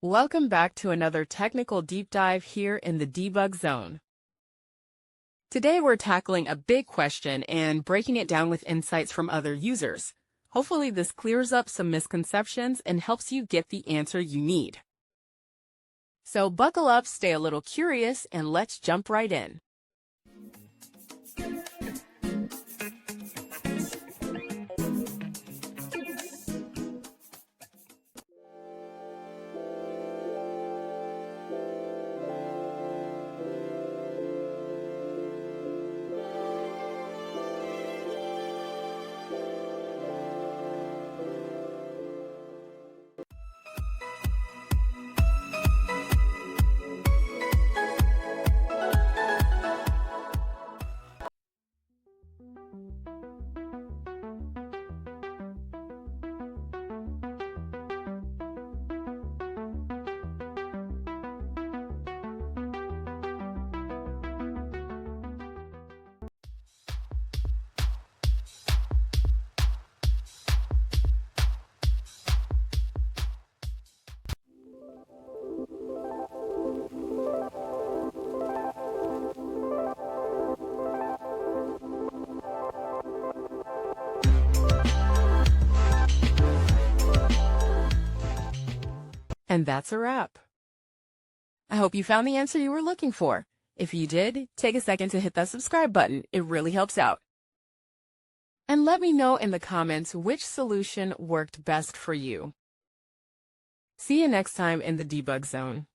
Welcome back to another technical deep dive here in the debug zone. Today we're tackling a big question and breaking it down with insights from other users. Hopefully this clears up some misconceptions and helps you get the answer you need. So buckle up, stay a little curious, and let's jump right in. And that's a wrap. I hope you found the answer you were looking for. If you did, take a second to hit that subscribe button. It really helps out. And let me know in the comments which solution worked best for you. See you next time in the debug zone.